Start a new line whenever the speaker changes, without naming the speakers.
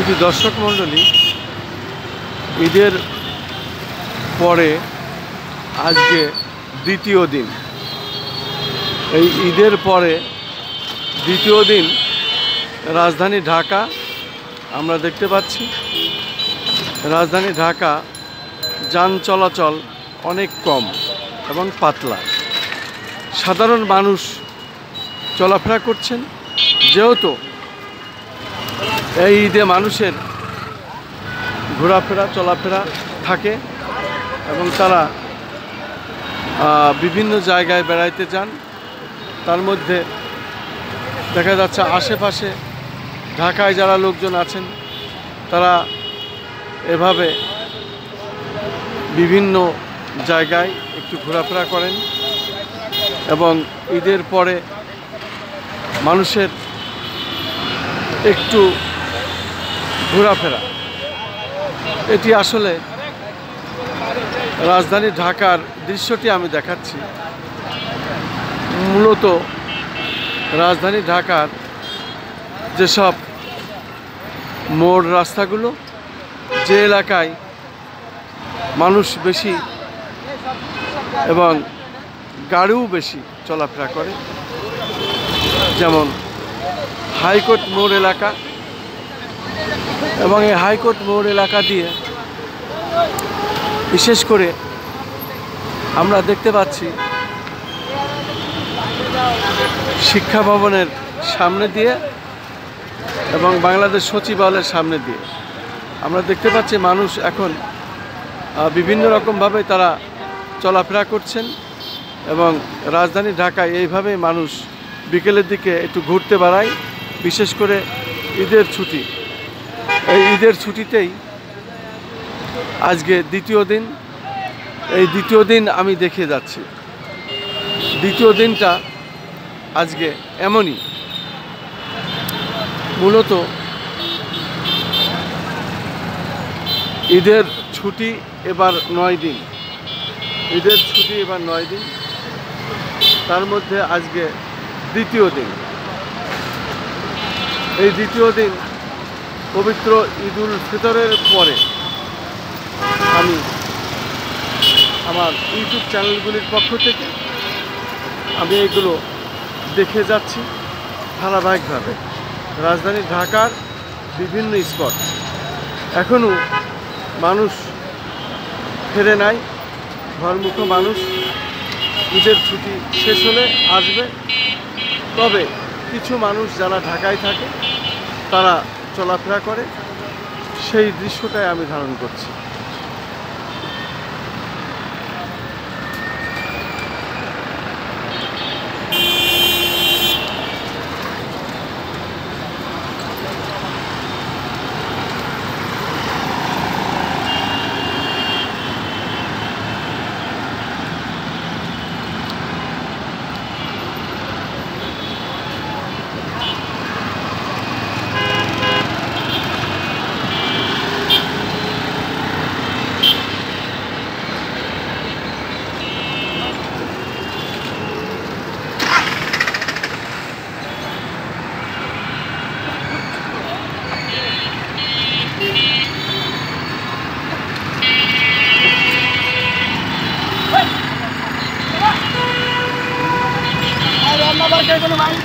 শুধু দর্শক মণ্ডলী, ঈদের পরে আজকে দ্বিতীয় দিন। এই ঈদের পরে দ্বিতীয় দিন রাজধানী ঢাকা আমরা দেখতে পাচ্ছি। রাজধানী ঢাকা যান চলাচল অনেক কম এবং পাতলা। সাধারণ মানুষ চলাফেরা করছেন, যেহেতু এই ঈদে মানুষের ঘোরাফেরা চলাফেরা থাকে এবং তারা বিভিন্ন জায়গায় বেড়াইতে যান। তার মধ্যে দেখা যাচ্ছে আশেপাশে ঢাকায় যারা লোকজন আছেন তারা এভাবে বিভিন্ন জায়গায় একটু ঘোরাফেরা করেন এবং ঈদের পরে মানুষের একটু ঘোরাফেরা, এটি আসলে রাজধানী ঢাকার দৃশ্যটি আমি দেখাচ্ছি। মূলত রাজধানী ঢাকার যেসব মোড় রাস্তাগুলো, যে এলাকায় মানুষ বেশি এবং গাড়িও বেশি চলাফেরা করে, যেমন হাইকোর্ট মোড় এলাকা, এবং এই হাইকোর্ট মোড় এলাকা দিয়ে বিশেষ করে আমরা দেখতে পাচ্ছি শিক্ষা ভবনের সামনে দিয়ে এবং বাংলাদেশ সচিবালয়ের সামনে দিয়ে আমরা দেখতে পাচ্ছি মানুষ এখন বিভিন্ন রকমভাবে তারা চলাফেরা করছেন। এবং রাজধানী ঢাকায় এইভাবেই মানুষ বিকেলের দিকে একটু ঘুরতে বেড়ায়, বিশেষ করে ঈদের ছুটি। এই ঈদের ছুটিতেই আজকে দ্বিতীয় দিন। এই দ্বিতীয় দিন আমি দেখে যাচ্ছি, দ্বিতীয় দিনটা আজকে এমনই। মূলত ঈদের ছুটি এবার 9 দিন, ঈদের ছুটি এবার 9 দিন, তার মধ্যে আজকে দ্বিতীয় দিন। এই দ্বিতীয় দিন পবিত্র ঈদুল ফিতরের পরে আমি আমার ইউটিউব চ্যানেলগুলির পক্ষ থেকে আমি এগুলো দেখে যাচ্ছি ধারাবাহিকভাবে। রাজধানী ঢাকার বিভিন্ন স্পট এখনও মানুষ ফেরে নাই, ঘরমুখ মানুষ ঈদের ছুটি শেষ হলে আসবে। তবে কিছু মানুষ যারা ঢাকায় থাকে তারা চলাফেরা করে, সেই দৃশ্যটাই আমি ধারণ করছি। ভাই